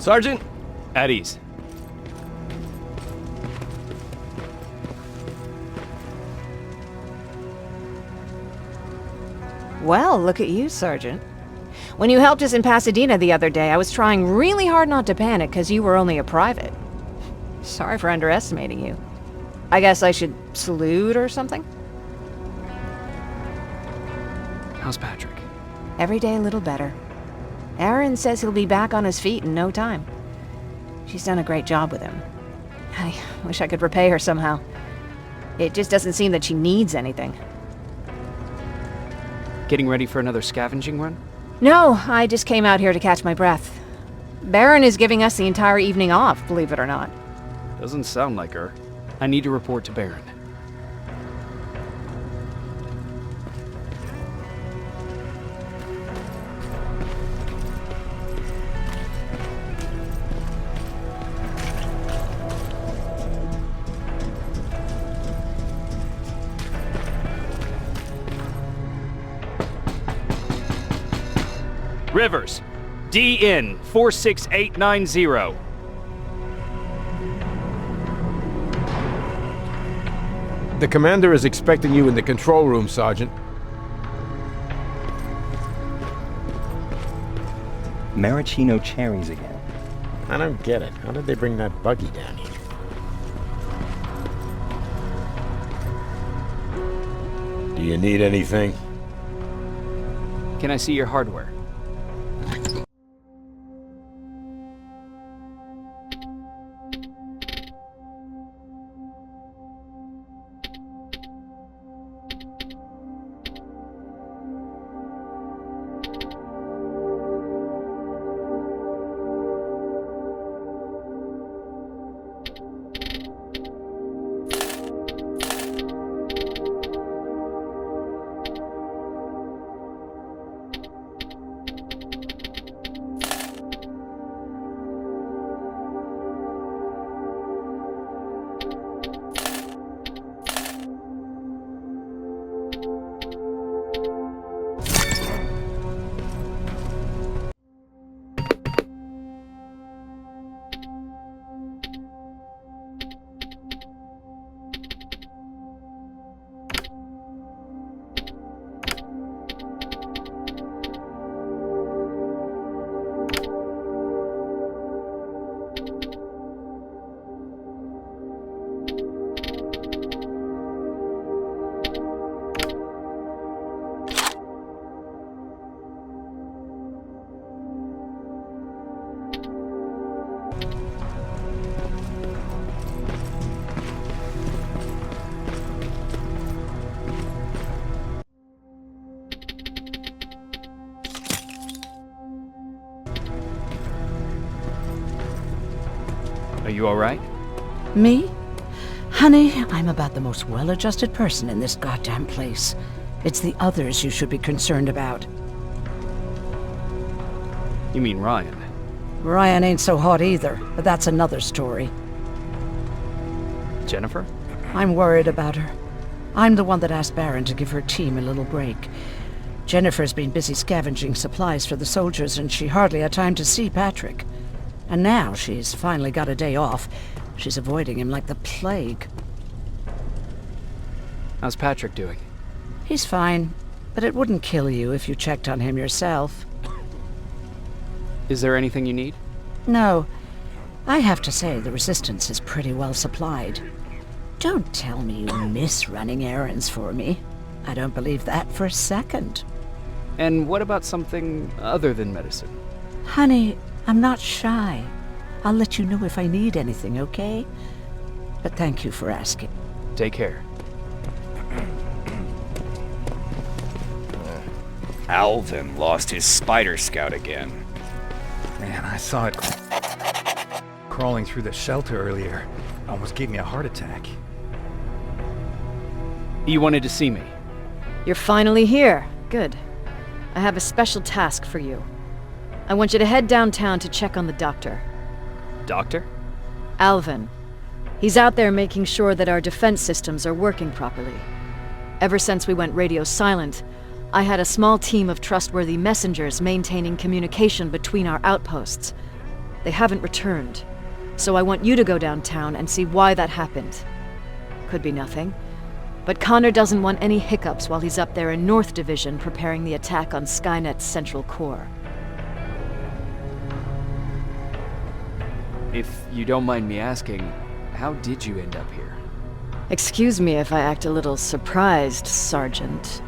Sergeant, at ease. Well, look at you, Sergeant. When you helped us in Pasadena the other day, I was trying really hard not to panic because you were only a private. Sorry for underestimating you. I guess I should salute or something? How's Patrick? Every day a little better. Aaron says he'll be back on his feet in no time. She's done a great job with him. I wish I could repay her somehow. It just doesn't seem that she needs anything. Getting ready for another scavenging run? No, I just came out here to catch my breath. Baron is giving us the entire evening off, believe it or not. Doesn't sound like her. I need to report to Baron. Rivers, DN 46890. The commander is expecting you in the control room, Sergeant. Maraschino cherries again. I don't get it. How did they bring that buggy down here? Do you need anything? Can I see your hardware? Are you all right? Me? Honey, I'm about the most well-adjusted person in this goddamn place. It's the others you should be concerned about. You mean Ryan? Ryan ain't so hot either, but that's another story. Jennifer? I'm worried about her. I'm the one that asked Baron to give her team a little break. Jennifer's been busy scavenging supplies for the soldiers, and she hardly had time to see Patrick. And now she's finally got a day off. She's avoiding him like the plague. How's Patrick doing? He's fine, but it wouldn't kill you if you checked on him yourself. Is there anything you need? No. I have to say the Resistance is pretty well supplied. Don't tell me you miss running errands for me. I don't believe that for a second. And what about something other than medicine? Honey, I'm not shy. I'll let you know if I need anything, okay? But thank you for asking. Take care. Alvin lost his Spider Scout again. Man, I saw it crawling through the shelter earlier. Almost gave me a heart attack. You wanted to see me? You're finally here. Good. I have a special task for you. I want you to head downtown to check on the doctor. Doctor? Alvin. He's out there making sure that our defense systems are working properly. Ever since we went radio silent, I had a small team of trustworthy messengers maintaining communication between our outposts. They haven't returned. So I want you to go downtown and see why that happened. Could be nothing. But Connor doesn't want any hiccups while he's up there in North Division preparing the attack on Skynet's central core. If you don't mind me asking, how did you end up here? Excuse me if I act a little surprised, Sergeant.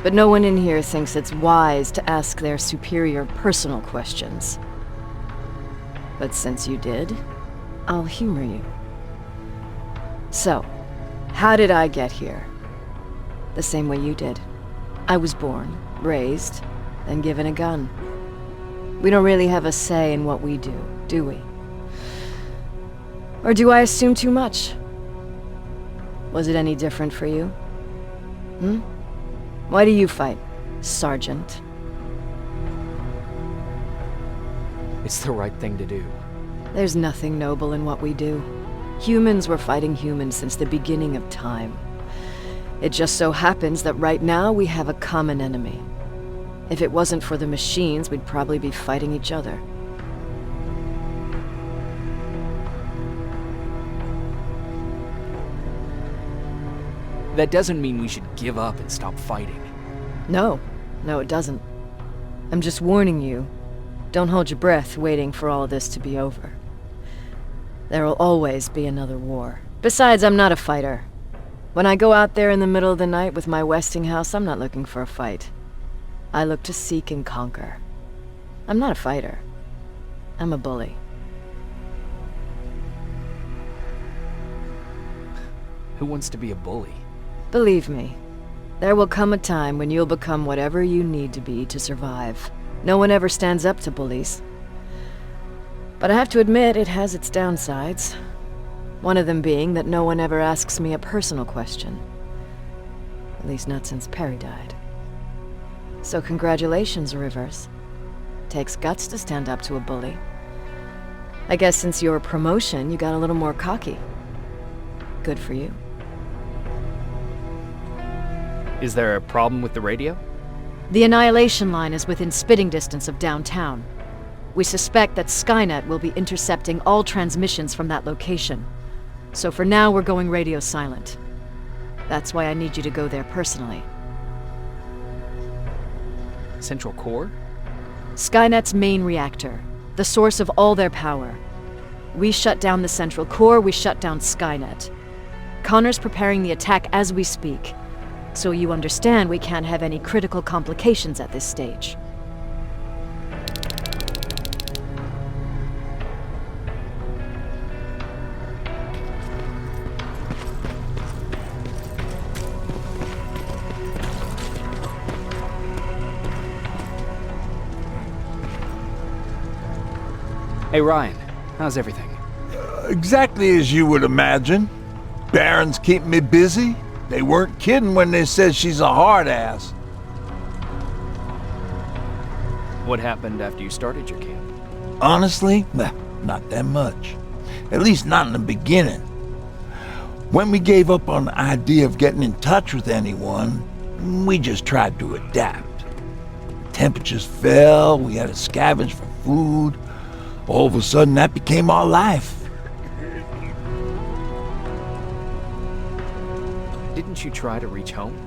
But no one in here thinks it's wise to ask their superior personal questions. But since you did, I'll humor you. So, how did I get here? The same way you did. I was born, raised, then given a gun. We don't really have a say in what we do we? Or do I assume too much? Was it any different for you? Why do you fight, Sergeant? It's the right thing to do. There's nothing noble in what we do. Humans were fighting humans since the beginning of time. It just so happens that right now we have a common enemy. If it wasn't for the machines, we'd probably be fighting each other. That doesn't mean we should give up and stop fighting. No, it doesn't. I'm just warning you. Don't hold your breath waiting for all of this to be over. There will always be another war. Besides, I'm not a fighter. When I go out there in the middle of the night with my Westinghouse, I'm not looking for a fight. I look to seek and conquer. I'm not a fighter. I'm a bully. Who wants to be a bully? Believe me, there will come a time when you'll become whatever you need to be to survive. No one ever stands up to bullies. But I have to admit, it has its downsides. One of them being that no one ever asks me a personal question. At least not since Perry died. So congratulations, Rivers. Takes guts to stand up to a bully. I guess since your promotion, you got a little more cocky. Good for you. Is there a problem with the radio? The Annihilation Line is within spitting distance of downtown. We suspect that Skynet will be intercepting all transmissions from that location. So for now, we're going radio silent. That's why I need you to go there personally. Central Core? Skynet's main reactor, the source of all their power. We shut down the Central Core, we shut down Skynet. Connor's preparing the attack as we speak. So you understand we can't have any critical complications at this stage. Hey Ryan, how's everything? Exactly as you would imagine. Baron's keeping me busy. They weren't kidding when they said she's a hard ass. What happened after you started your camp? Honestly, not that much. At least not in the beginning. When we gave up on the idea of getting in touch with anyone, we just tried to adapt. Temperatures fell, we had to scavenge for food. All of a sudden, that became our life. Didn't you try to reach home?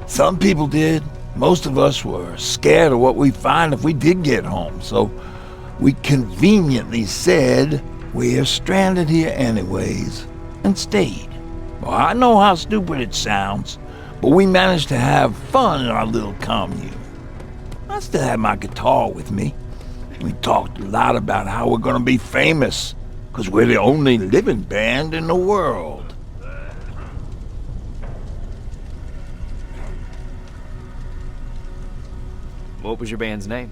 Some people did. Most of us were scared of what we'd find if we did get home, so we conveniently said we're stranded here anyways, and stayed. Well, I know how stupid it sounds, but we managed to have fun in our little commune. I still had my guitar with me. We talked a lot about how we're gonna be famous, because we're the only living band in the world. What was your band's name?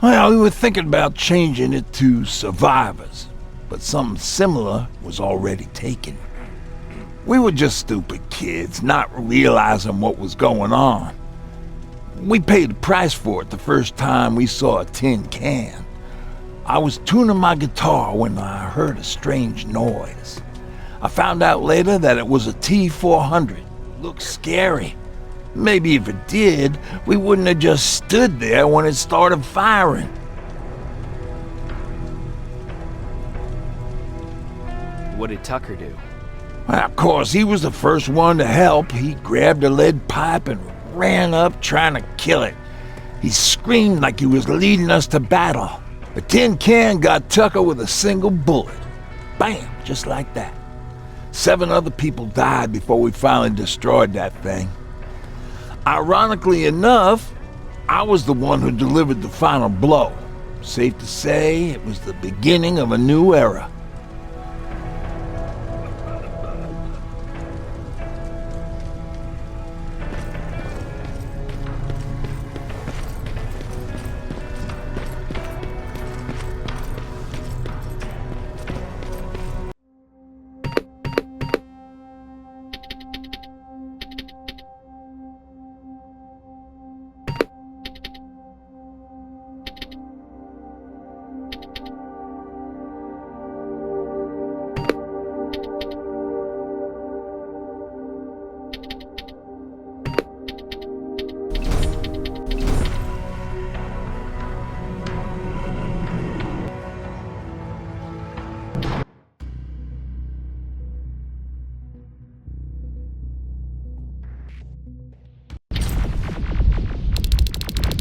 Well, we were thinking about changing it to Survivors, but something similar was already taken. We were just stupid kids, not realizing what was going on. We paid the price for it the first time we saw a tin can. I was tuning my guitar when I heard a strange noise. I found out later that it was a T-400. Looked scary. Maybe if it did, we wouldn't have just stood there when it started firing. What did Tucker do? Well, of course, he was the first one to help. He grabbed a lead pipe and ran up trying to kill it. He screamed like he was leading us to battle. The tin can got Tucker with a single bullet. Bam! Just like that. 7 other people died before we finally destroyed that thing. Ironically enough, I was the one who delivered the final blow. Safe to say, it was the beginning of a new era.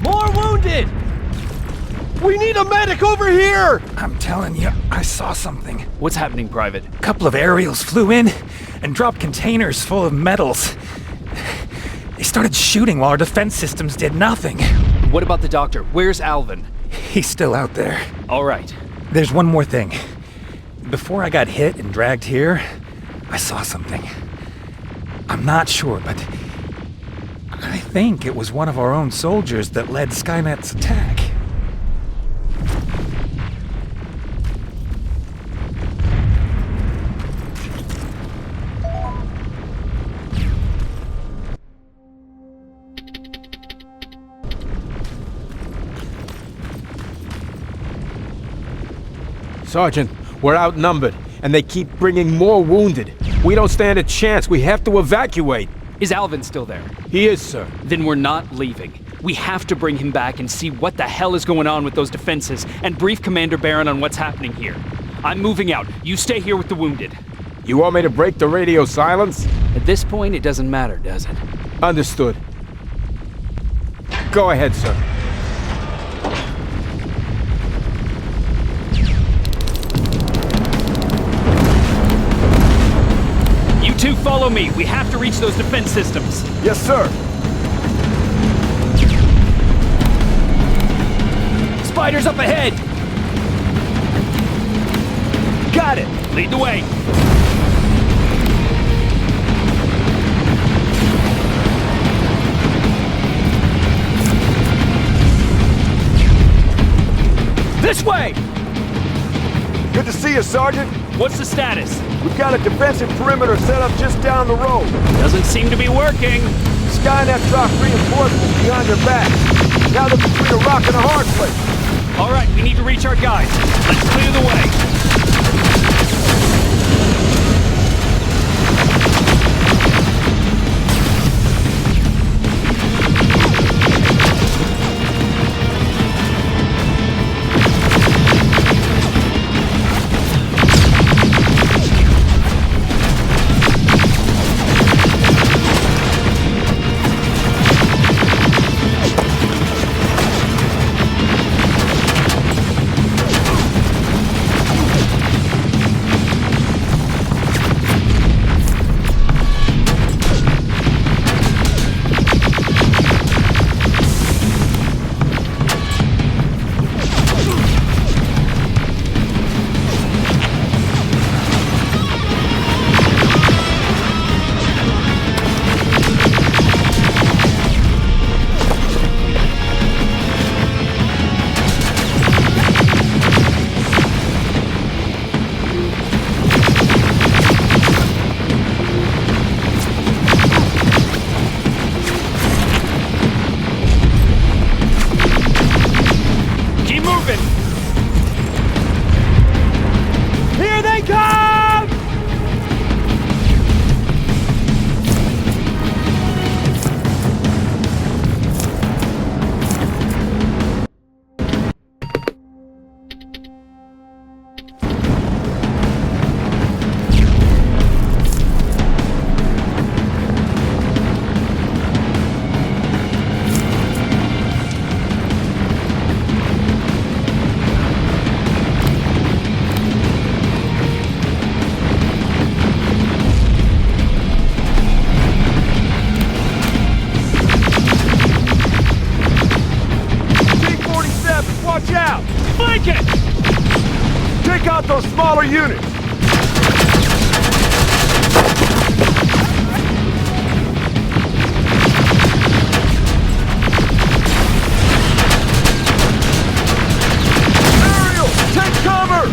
More wounded! We need a medic over here! I'm telling you, I saw something. What's happening, Private? A couple of aerials flew in and dropped containers full of metals. They started shooting while our defense systems did nothing. What about the doctor? Where's Alvin? He's still out there. All right. There's one more thing. Before I got hit and dragged here, I saw something. I'm not sure, but I think it was one of our own soldiers that led Skynet's attack. Sergeant, we're outnumbered, and they keep bringing more wounded. We don't stand a chance. We have to evacuate. Is Alvin still there? He is, sir. Then we're not leaving. We have to bring him back and see what the hell is going on with those defenses and brief Commander Barron on what's happening here. I'm moving out. You stay here with the wounded. You want me to break the radio silence? At this point, it doesn't matter, does it? Understood. Go ahead, sir. You two follow me. We have to reach those defense systems. Yes, sir. Spiders up ahead! Got it! Lead the way! This way! Good to see you, Sergeant. What's the status? We've got a defensive perimeter set up just down the road. Doesn't seem to be working. Skynet dropped reinforcements behind their backs. Now they're between a rock and a hard place. All right, we need to reach our guys. Let's clear the way. Take out those smaller units! Ariel, take cover!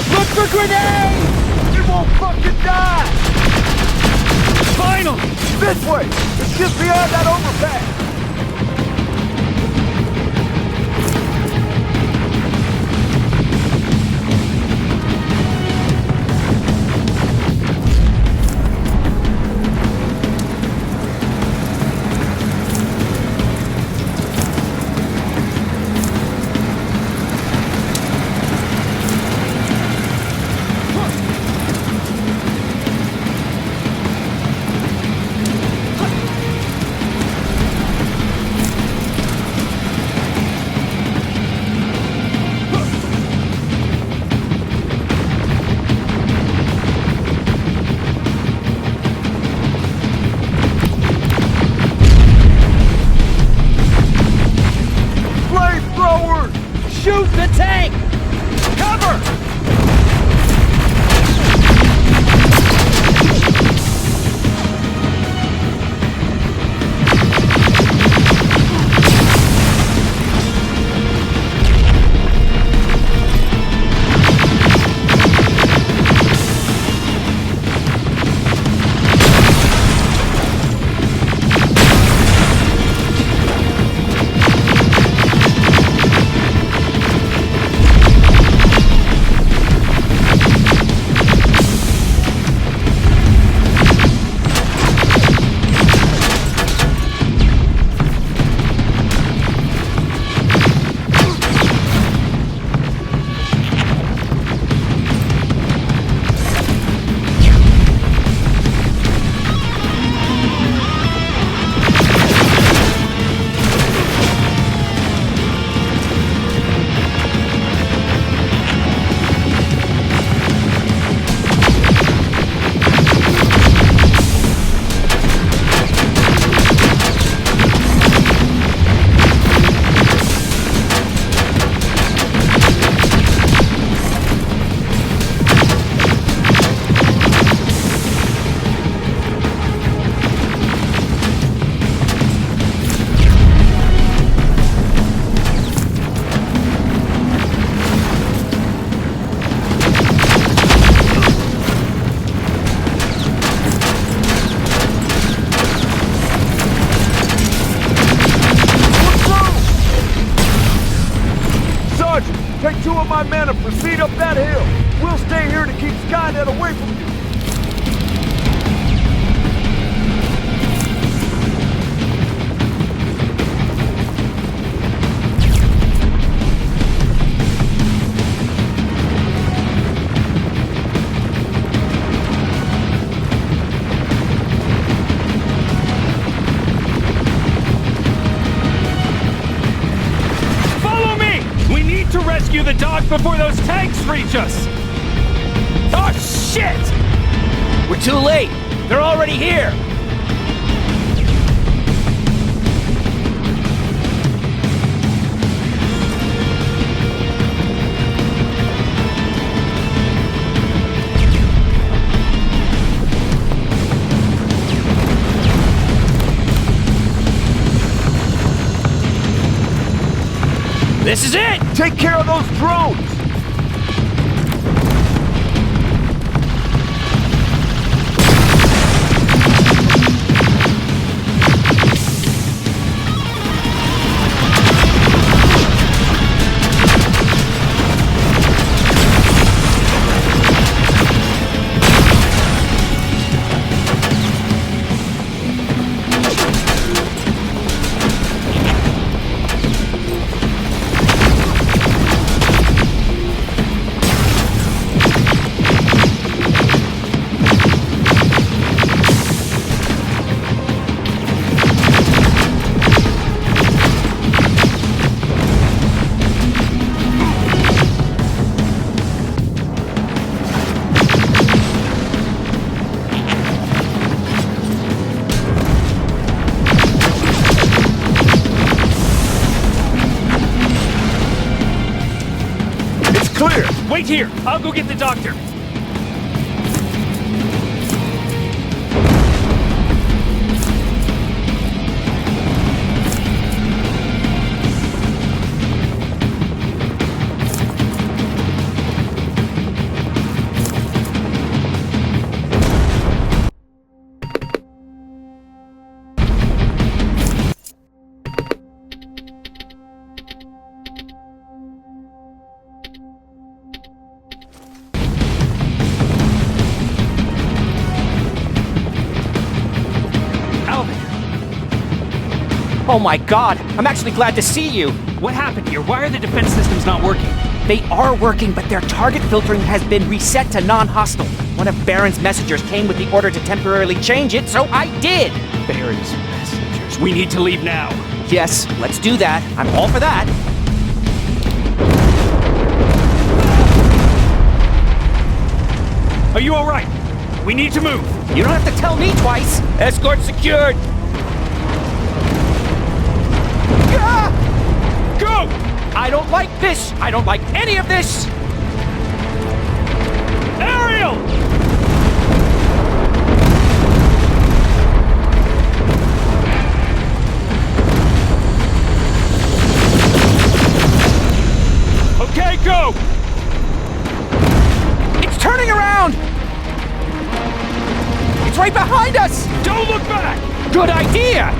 Look for grenades! You won't fucking die! Finally! This way! It's just beyond that overpass! Shoot the tank! Cover! Take two of my men and proceed up that hill. We'll stay here to keep Skynet away from you. Rescue the dock before those tanks reach us! Oh, shit! We're too late! They're already here! This is it! Take care of those drones! Clear! Wait here! I'll go get the doctor! Oh my god, I'm actually glad to see you! What happened here? Why are the defense systems not working? They are working, but their target filtering has been reset to non-hostile. One of Baron's messengers came with the order to temporarily change it, so I did! Baron's messengers. We need to leave now. Yes, let's do that. I'm all for that. Are you alright? We need to move. You don't have to tell me twice. Escort secured. Go! I don't like this! I don't like any of this! Ariel! Okay, go! It's turning around! It's right behind us! Don't look back! Good idea!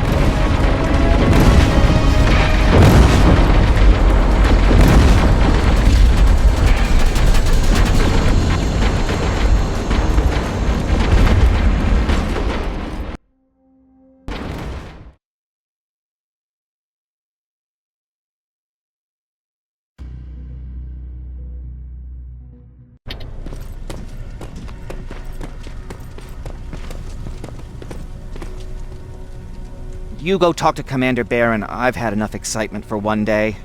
You go talk to Commander Baron. I've had enough excitement for one day.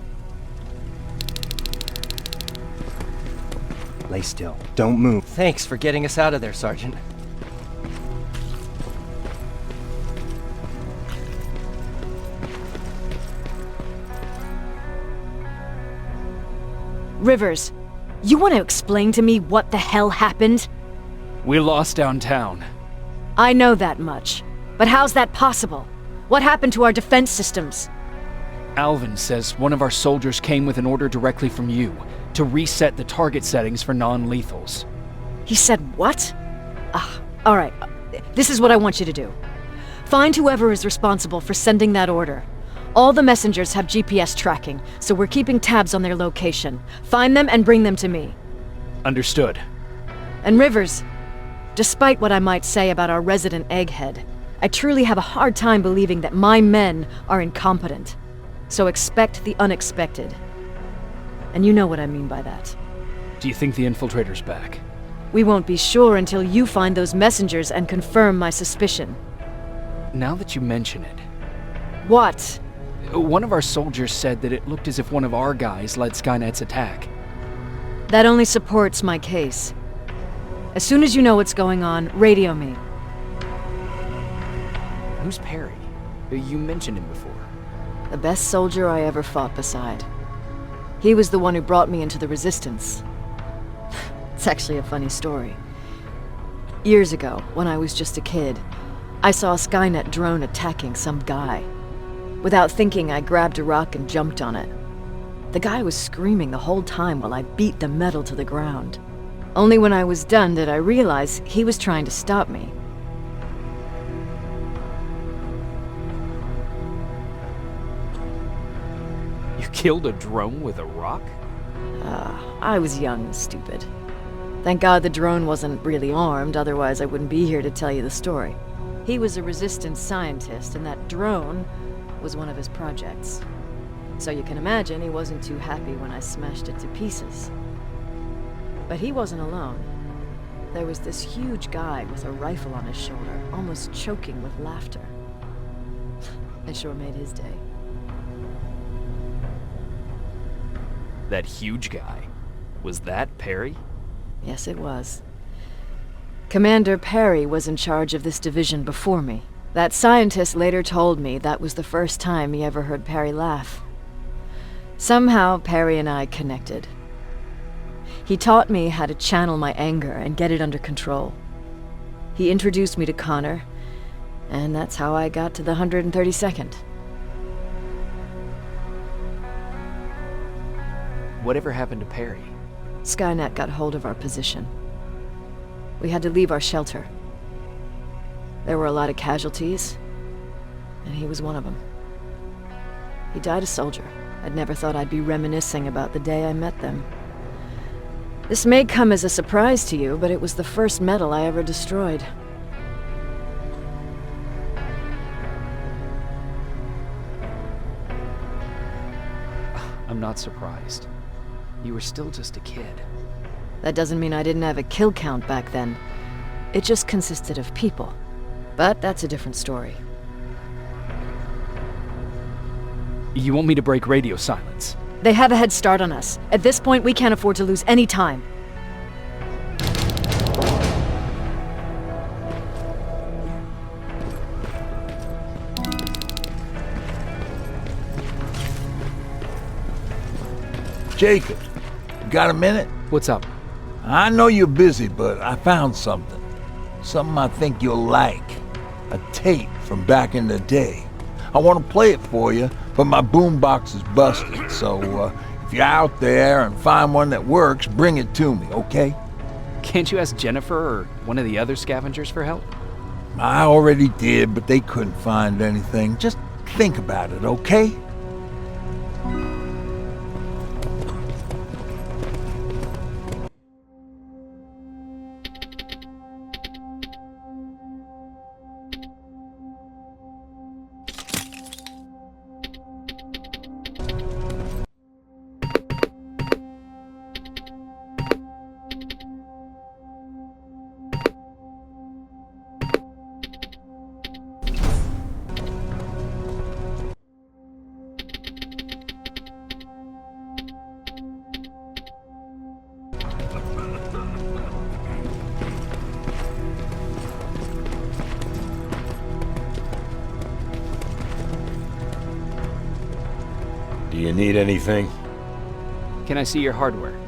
Lay still. Don't move. Thanks for getting us out of there, Sergeant. Rivers, you want to explain to me what the hell happened? We lost downtown. I know that much. But how's that possible? What happened to our defense systems? Alvin says one of our soldiers came with an order directly from you to reset the target settings for non-lethals. He said what? All right. This is what I want you to do. Find whoever is responsible for sending that order. All the messengers have GPS tracking, so we're keeping tabs on their location. Find them and bring them to me. Understood. And Rivers, despite what I might say about our resident egghead, I truly have a hard time believing that my men are incompetent. So expect the unexpected. And you know what I mean by that. Do you think the infiltrator's back? We won't be sure until you find those messengers and confirm my suspicion. Now that you mention it... What? One of our soldiers said that it looked as if one of our guys led Skynet's attack. That only supports my case. As soon as you know what's going on, radio me. Who's Perry? You mentioned him before. The best soldier I ever fought beside. He was the one who brought me into the Resistance. It's actually a funny story. Years ago, when I was just a kid, I saw a Skynet drone attacking some guy. Without thinking, I grabbed a rock and jumped on it. The guy was screaming the whole time while I beat the metal to the ground. Only when I was done did I realize he was trying to stop me. You killed a drone with a rock? I was young and stupid. Thank God the drone wasn't really armed, otherwise I wouldn't be here to tell you the story. He was a resistance scientist, and that drone was one of his projects. So you can imagine he wasn't too happy when I smashed it to pieces. But he wasn't alone. There was this huge guy with a rifle on his shoulder, almost choking with laughter. It sure made his day. That huge guy. Was that Perry? Yes, it was. Commander Perry was in charge of this division before me. That scientist later told me that was the first time he ever heard Perry laugh. Somehow, Perry and I connected. He taught me how to channel my anger and get it under control. He introduced me to Connor, and that's how I got to the 132nd. Whatever happened to Perry? Skynet got hold of our position. We had to leave our shelter. There were a lot of casualties, and he was one of them. He died a soldier. I'd never thought I'd be reminiscing about the day I met them. This may come as a surprise to you, but it was the first metal I ever destroyed. I'm not surprised. You were still just a kid. That doesn't mean I didn't have a kill count back then. It just consisted of people. But that's a different story. You want me to break radio silence? They have a head start on us. At this point, we can't afford to lose any time. Jacob, you got a minute? What's up? I know you're busy, but I found something. Something I think you'll like. A tape from back in the day. I want to play it for you, but my boombox is busted, so if you're out there and find one that works, bring it to me, okay? Can't you ask Jennifer or one of the other scavengers for help? I already did, but they couldn't find anything. Just think about it, okay? Do you need anything? Can I see your hardware?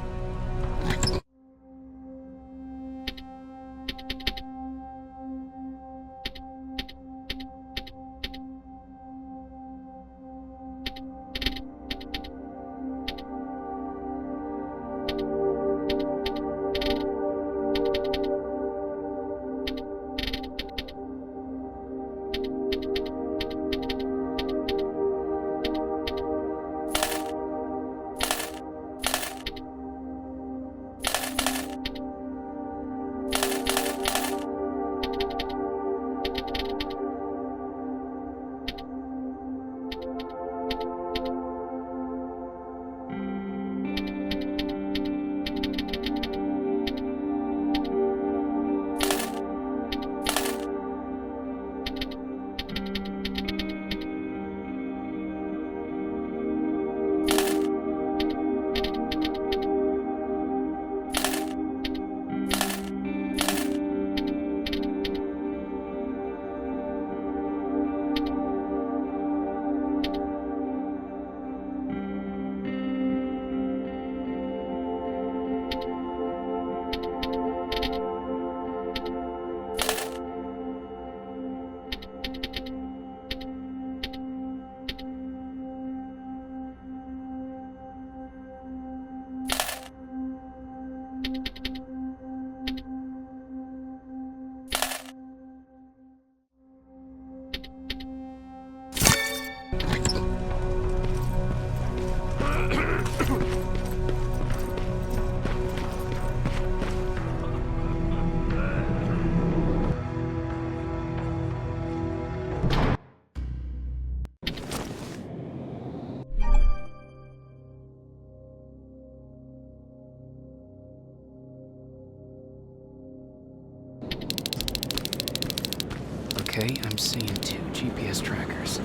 Okay, I'm seeing 2 GPS trackers.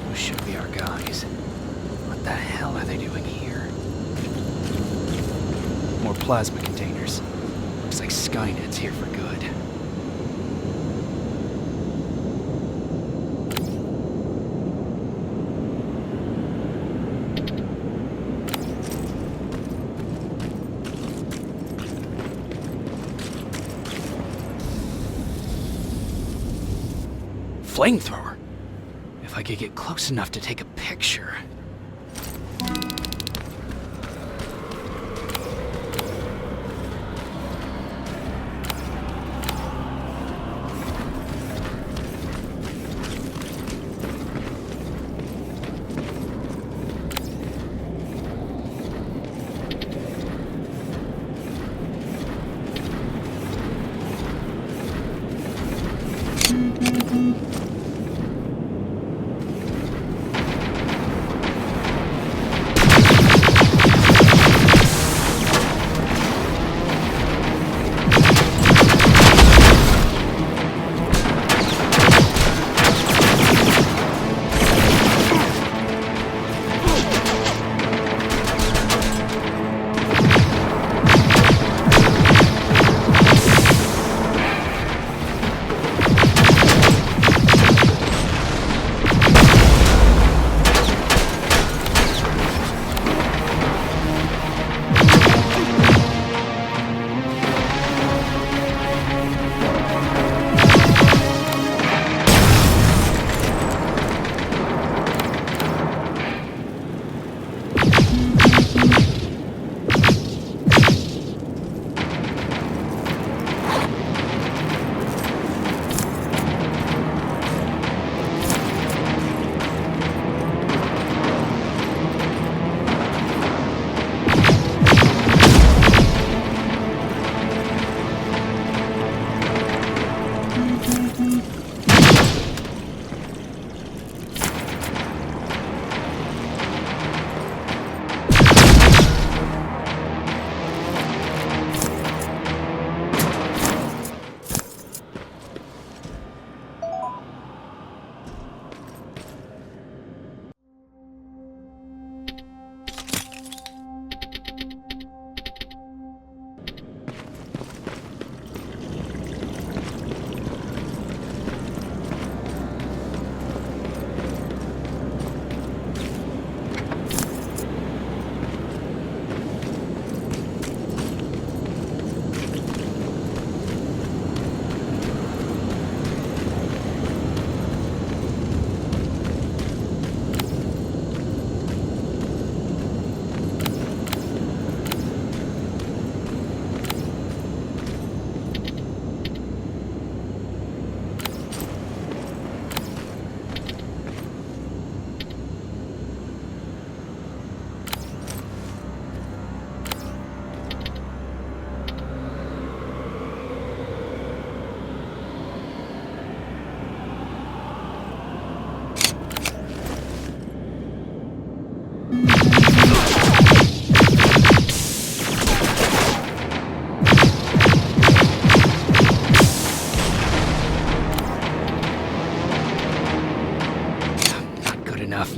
Those should be our guys. What the hell are they doing here? More plasma containers. Looks like Skynet's here for good. Flamethrower? If I could get close enough to take a picture.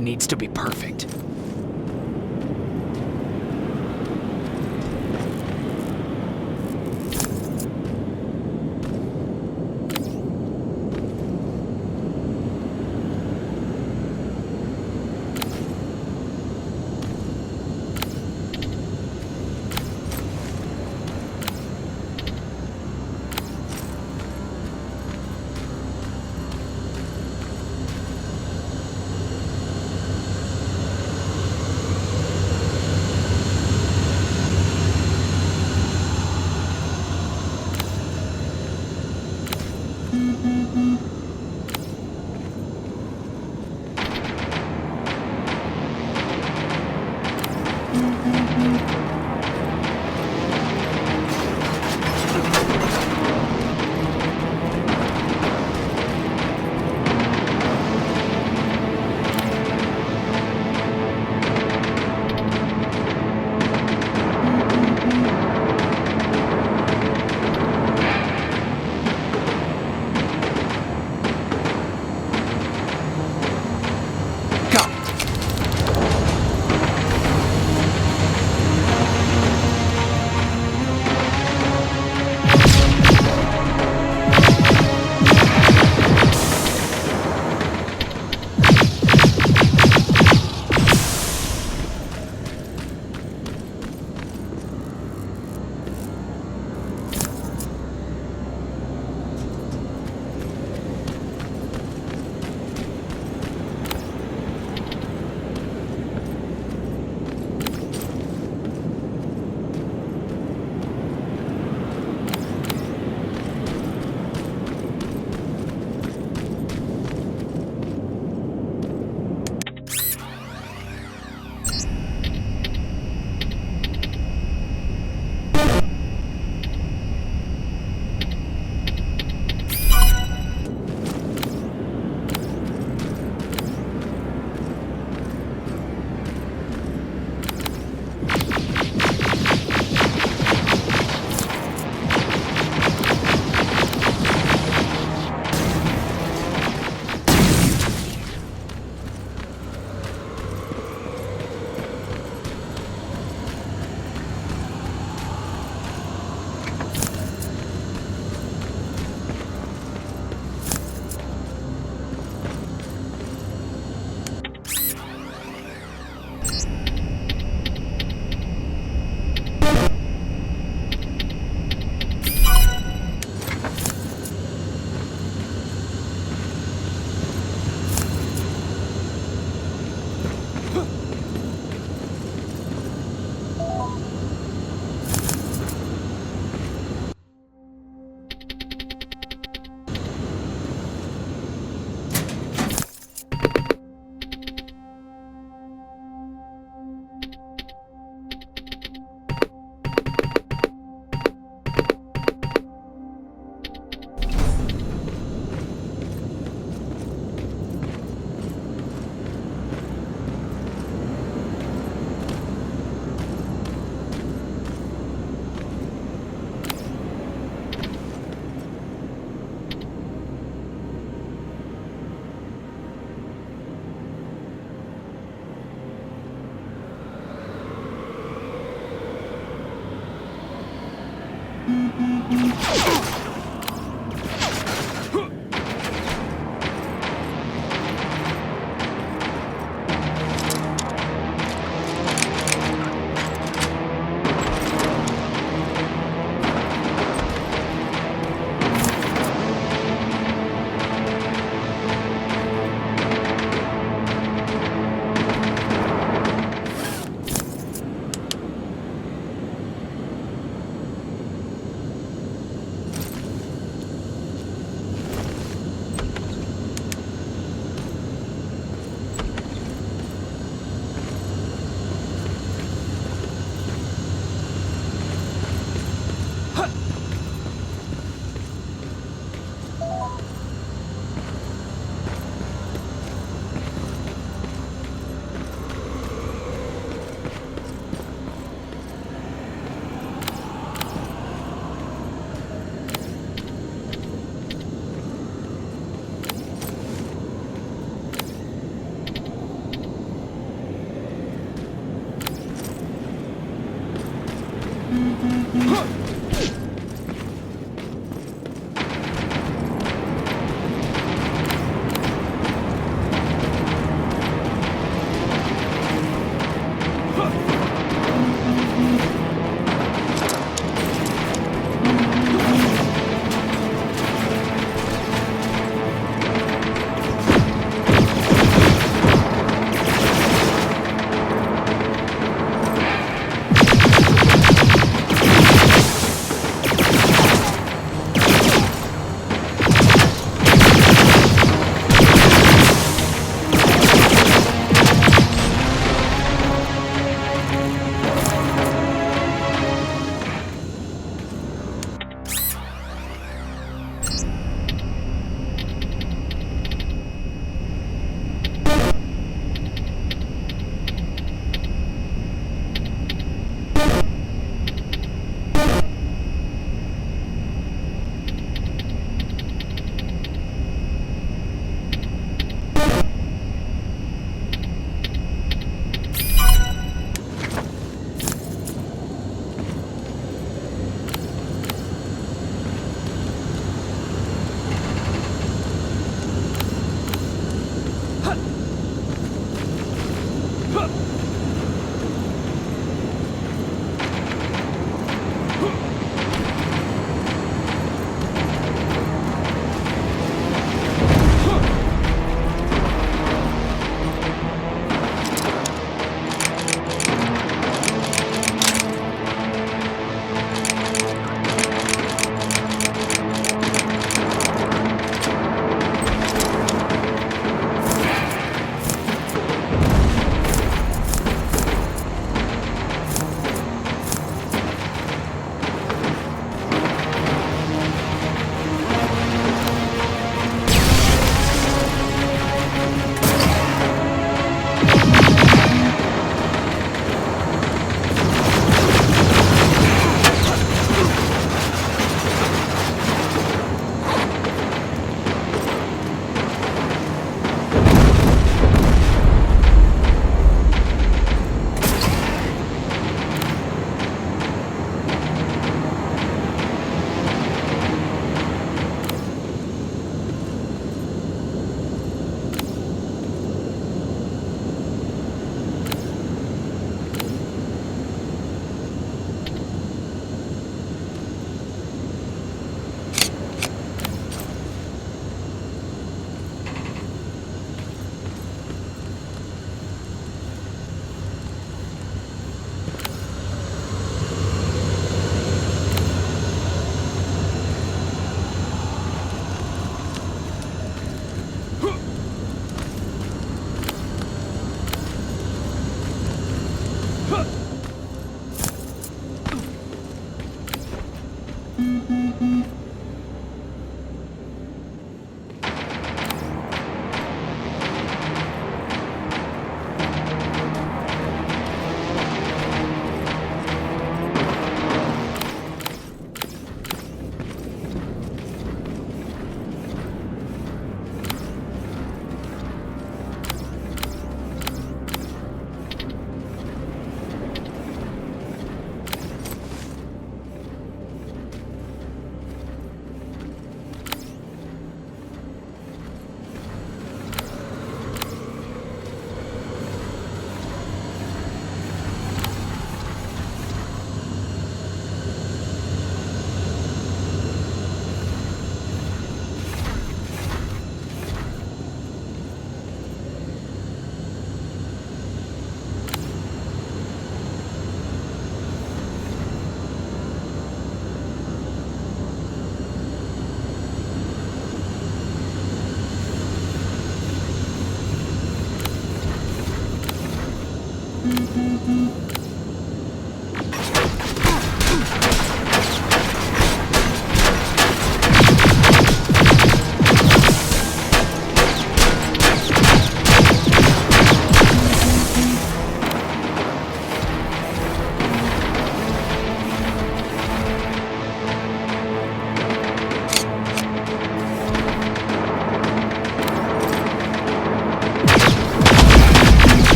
Needs to be perfect.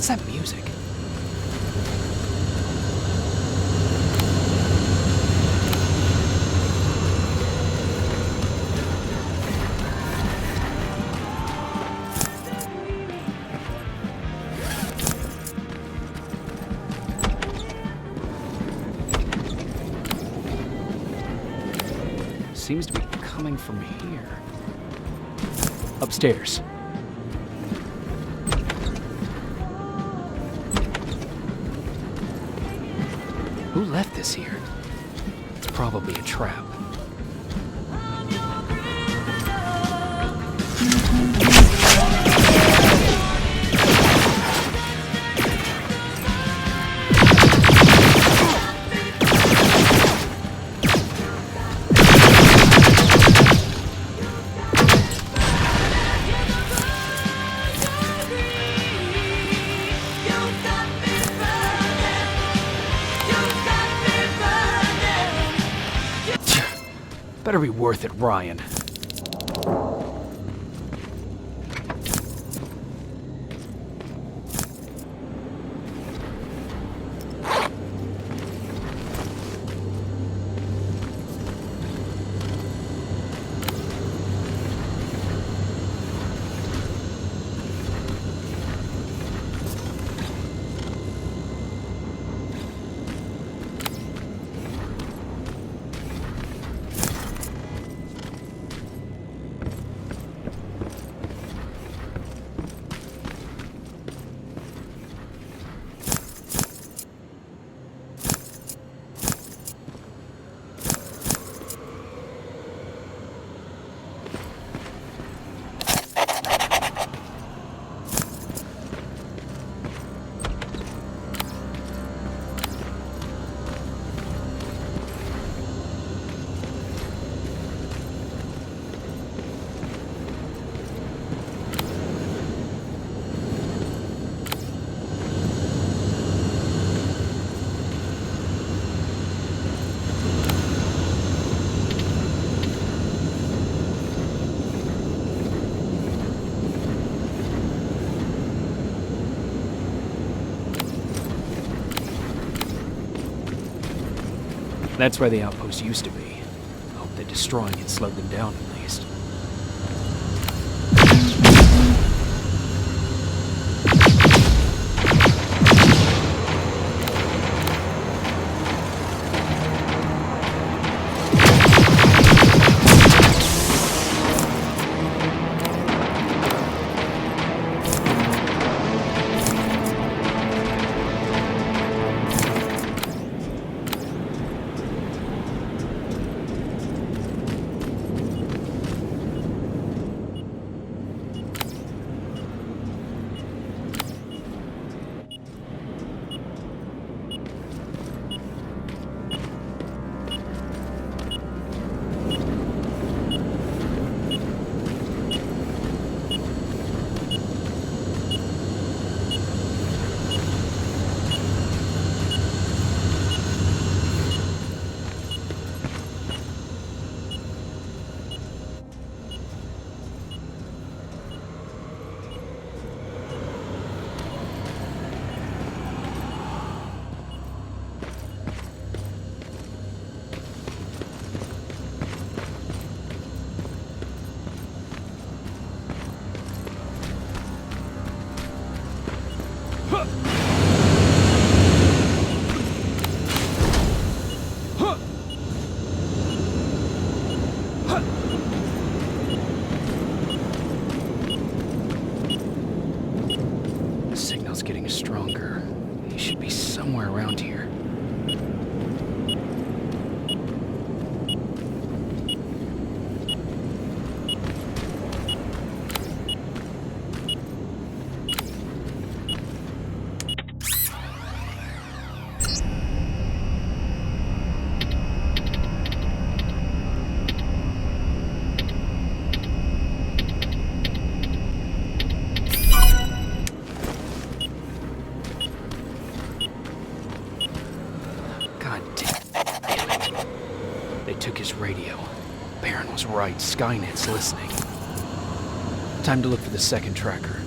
What's that music? Seems to be coming from here. Upstairs. Who left this here? It's probably a trap. Better be worth it, Ryan. That's where the outpost used to be. Hope that destroying it slowed them down at least. Signal's getting stronger. He should be somewhere around here. Took his radio. Baron was right. Skynet's listening. Time to look for the second tracker.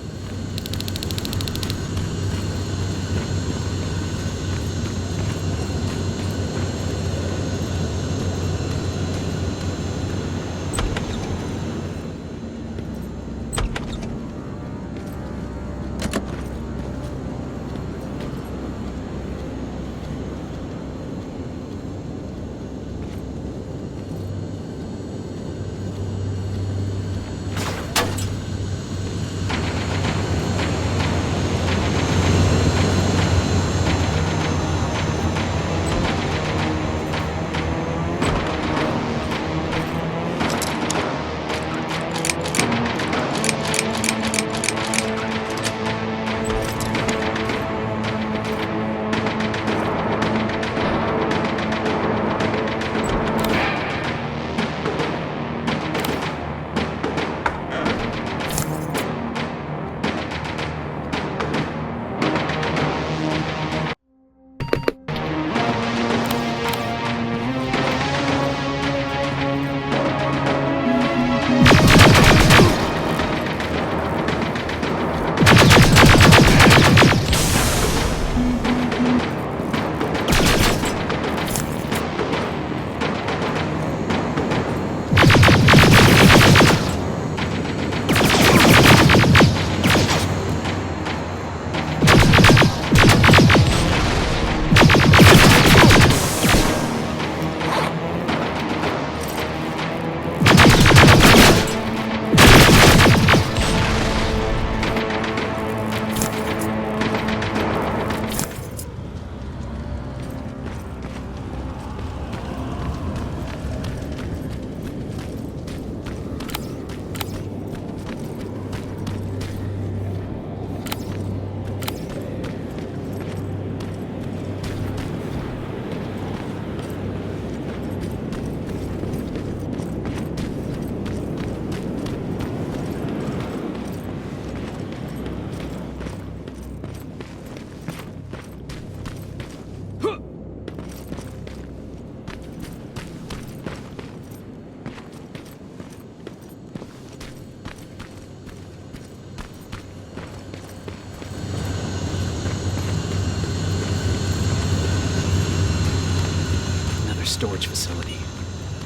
storage facility.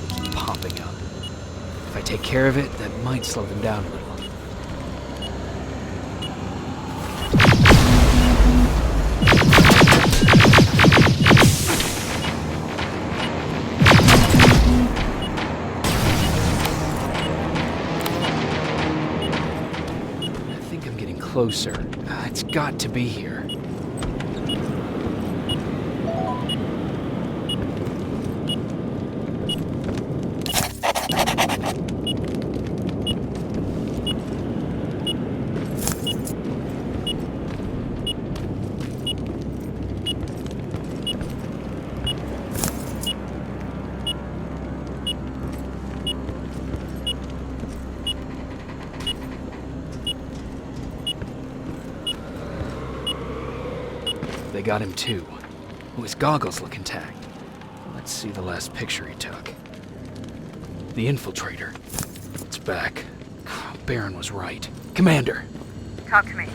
It's popping up. If I take care of it, that might slow them down a little. I think I'm getting closer. It's got to be here. They got him too. Oh, his goggles look intact. Let's see the last picture he took. The infiltrator. It's back. Baron was right. Commander! Talk to me.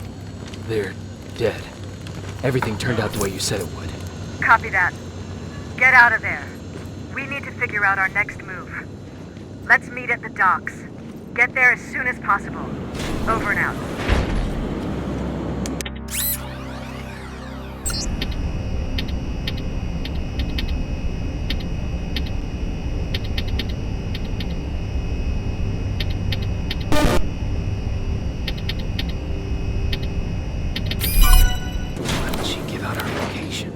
They're dead. Everything turned out the way you said it would. Copy that. Get out of there. We need to figure out our next move. Let's meet at the docks. Get there as soon as possible. Over and out. Why would she give out our location?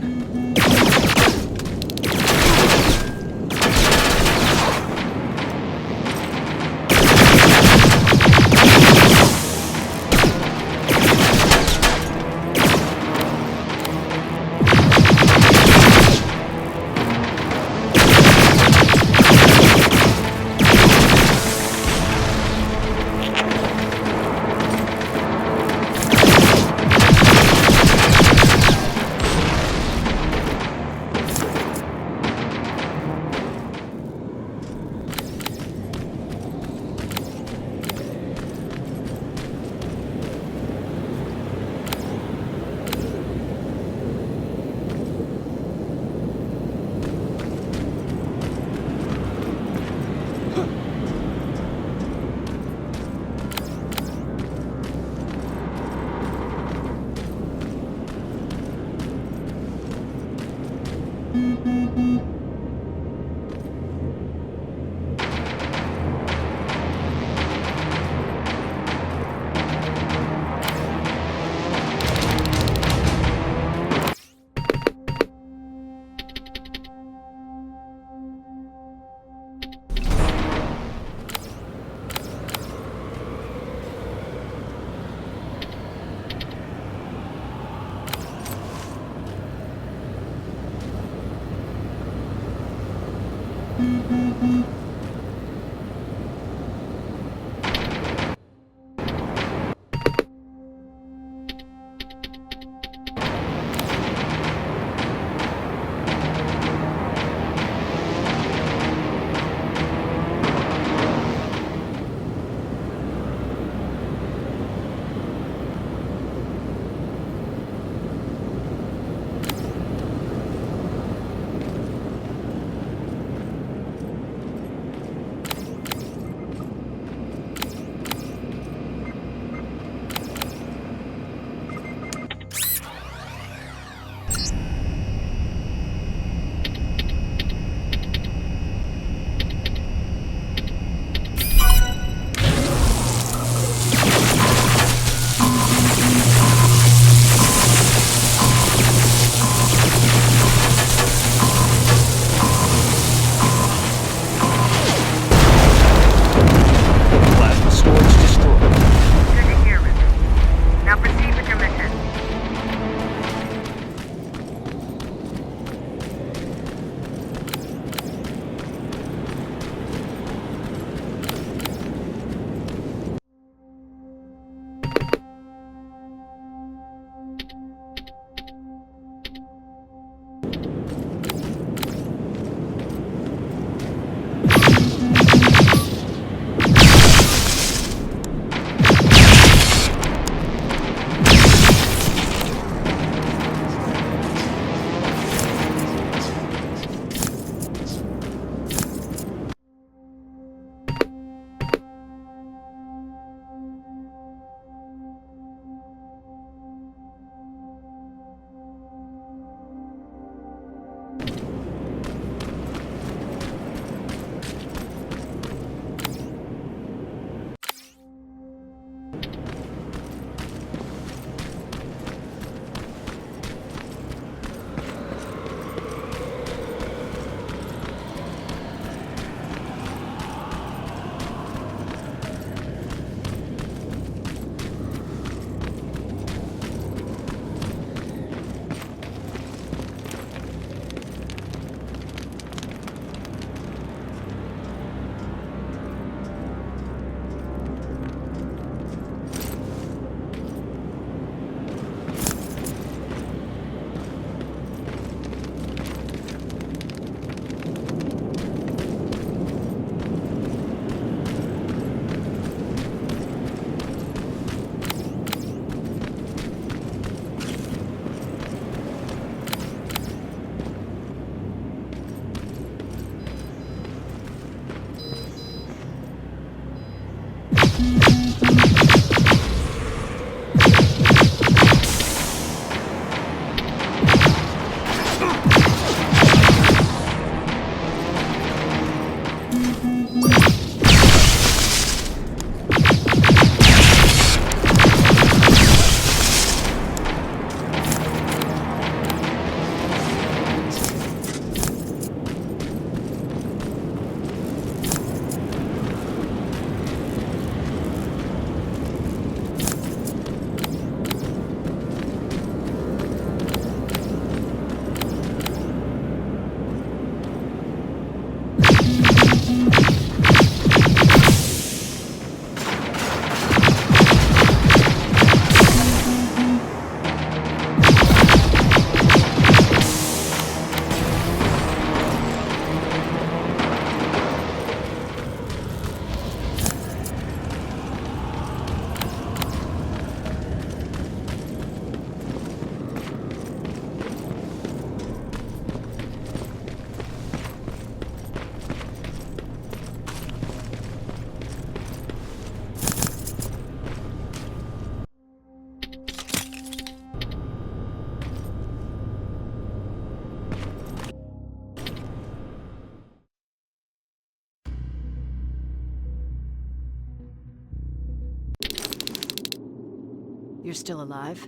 You're still alive?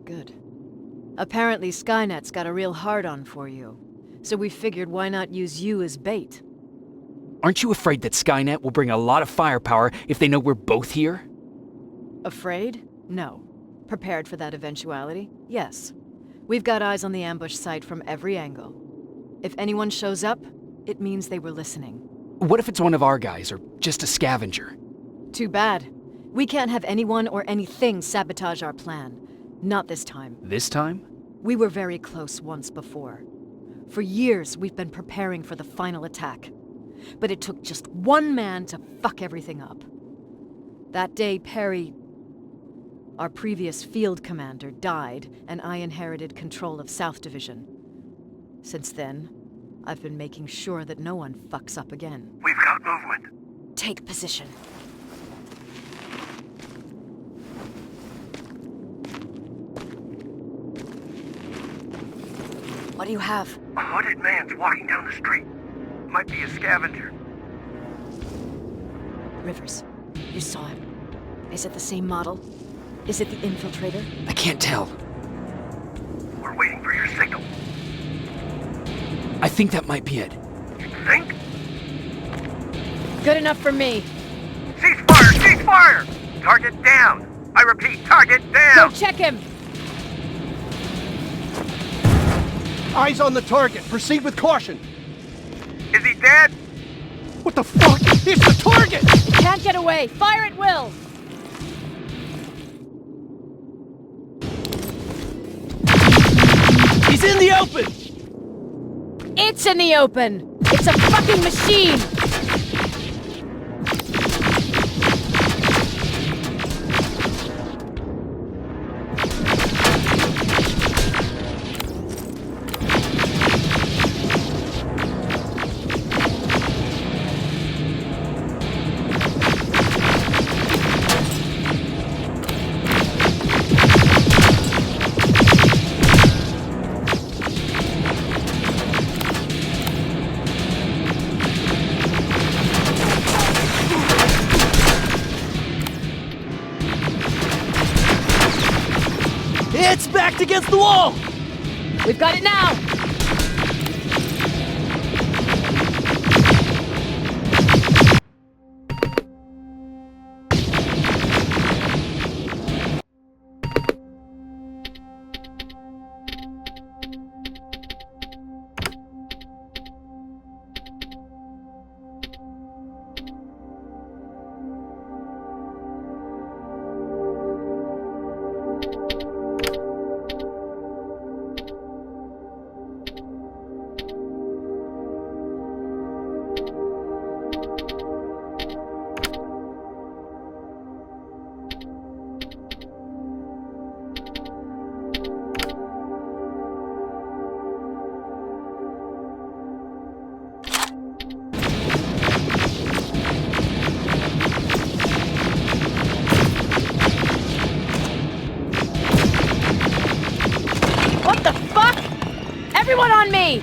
Good. Apparently Skynet's got a real hard-on for you. So we figured why not use you as bait? Aren't you afraid that Skynet will bring a lot of firepower if they know we're both here? Afraid? No. Prepared for that eventuality? Yes. We've got eyes on the ambush site from every angle. If anyone shows up, it means they were listening. What if it's one of our guys, or just a scavenger? Too bad. We can't have anyone or anything sabotage our plan. Not this time. This time? We were very close once before. For years, we've been preparing for the final attack. But it took just one man to fuck everything up. That day, Perry, our previous field commander, died, and I inherited control of South Division. Since then, I've been making sure that no one fucks up again. We've got movement. Take position. What do you have? A hooded man's walking down the street. Might be a scavenger. Rivers, you saw him. Is it the same model? Is it the infiltrator? I can't tell. We're waiting for your signal. I think that might be it. You think? Good enough for me. Cease fire! Cease fire! Target down! I repeat, target down! Go check him! Eyes on the target. Proceed with caution. Is he dead? What the fuck? It's the target! He can't get away. Fire at will! He's in the open! It's in the open! It's a fucking machine! It's backed against the wall! We've got it now! everyone on me!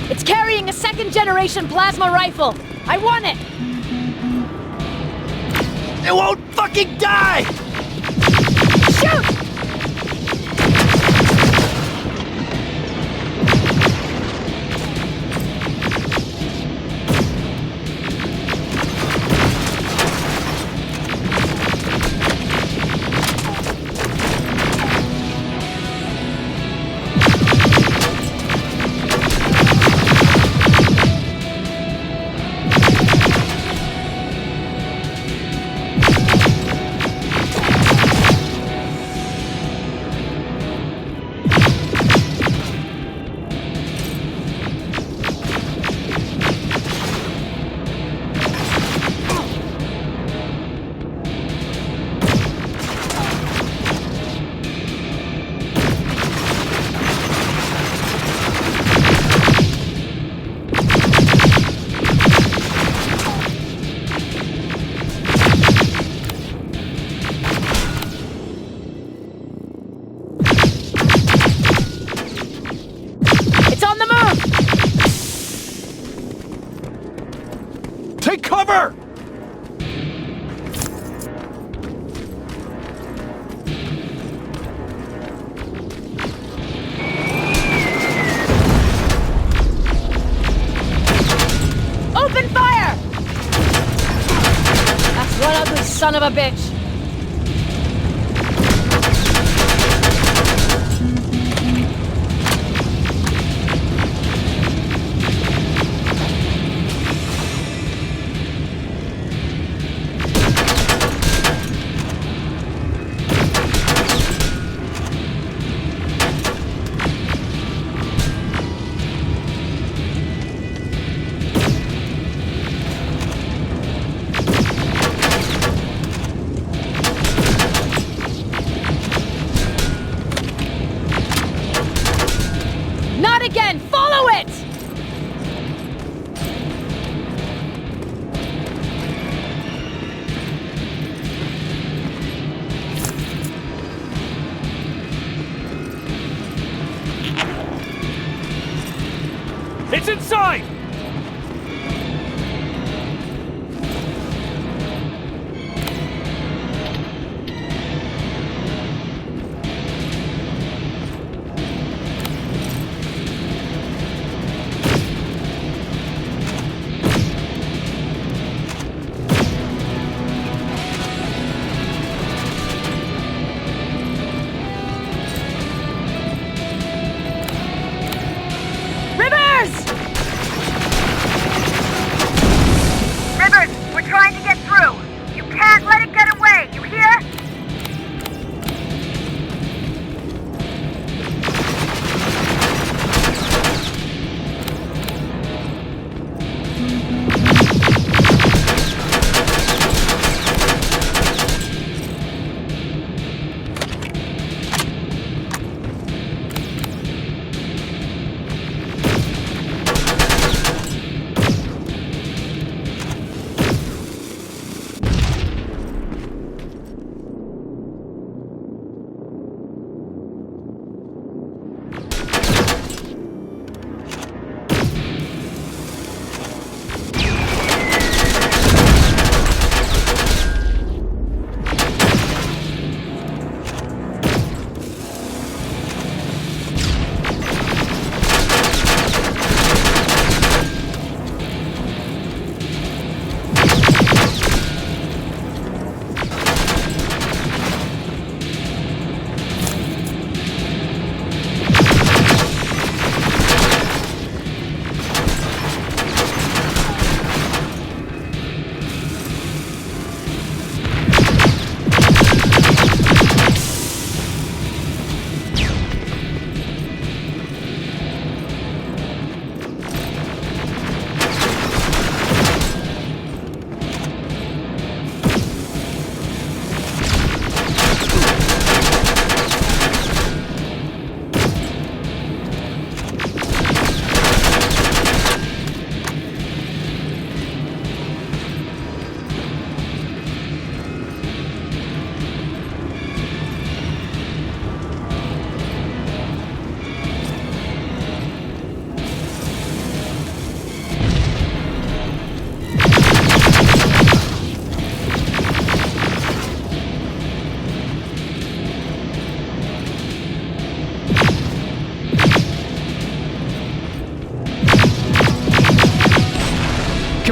It's carrying a second-generation plasma rifle. I want it! It won't fucking die! Shoot! Take cover! Open fire! That's one ugly son of a bitch. Not again! Follow it! It's inside!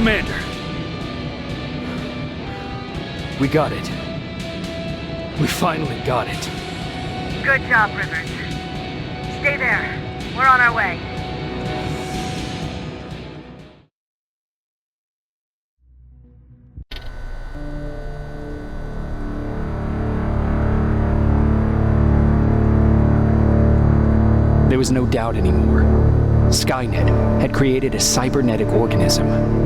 Commander. We got it. We finally got it. Good job, Rivers. Stay there. We're on our way. There was no doubt anymore. Skynet had created a cybernetic organism.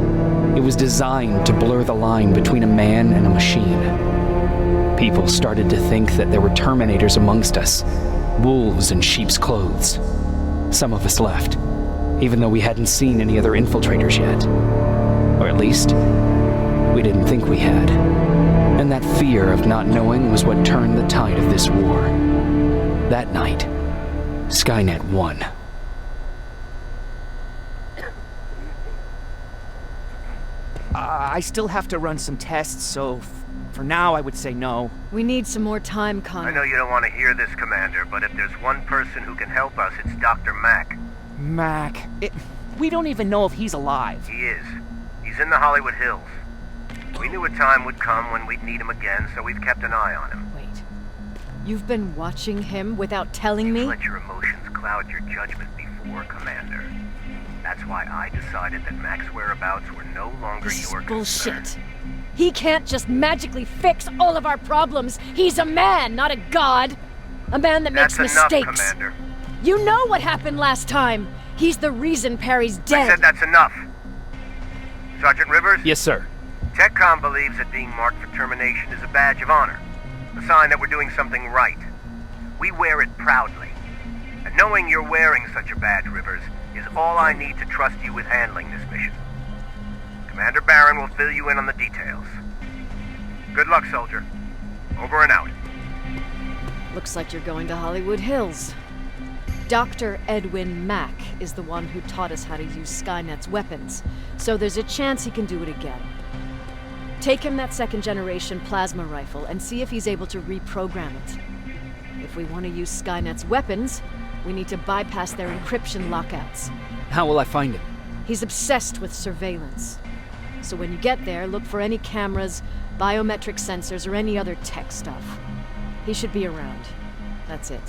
It was designed to blur the line between a man and a machine. People started to think that there were Terminators amongst us, wolves in sheep's clothes. Some of us left, even though we hadn't seen any other infiltrators yet. Or at least, we didn't think we had. And that fear of not knowing was what turned the tide of this war. That night, Skynet won. I still have to run some tests, so for now I would say no. We need some more time, Connor. I know you don't want to hear this, Commander, but if there's one person who can help us, it's Dr. Mack. Mac. We don't even know if he's alive. He is. He's in the Hollywood Hills. We knew a time would come when we'd need him again, so we've kept an eye on him. Wait. You've been watching him without telling me? Let your emotions cloud your judgment before, Commander. That's why I decided that Mac's whereabouts were no longer your bullshit. concern. He can't just magically fix all of our problems. He's a man, not a god. A man that makes That's enough, mistakes. Commander. You know what happened last time. He's the reason Perry's dead. I said that's enough. Sergeant Rivers? Yes, sir. TechCom believes that being marked for termination is a badge of honor. A sign that we're doing something right. We wear it proudly. And knowing you're wearing such a badge, Rivers, is all I need to trust you with handling this mission. Commander Barron will fill you in on the details. Good luck, soldier. Over and out. Looks like you're going to Hollywood Hills. Dr. Edwin Mack is the one who taught us how to use Skynet's weapons, so there's a chance he can do it again. Take him that second-generation plasma rifle and see if he's able to reprogram it. If we want to use Skynet's weapons, we need to bypass their encryption lockouts. How will I find him? He's obsessed with surveillance. So when you get there, look for any cameras, biometric sensors, or any other tech stuff. He should be around. That's it.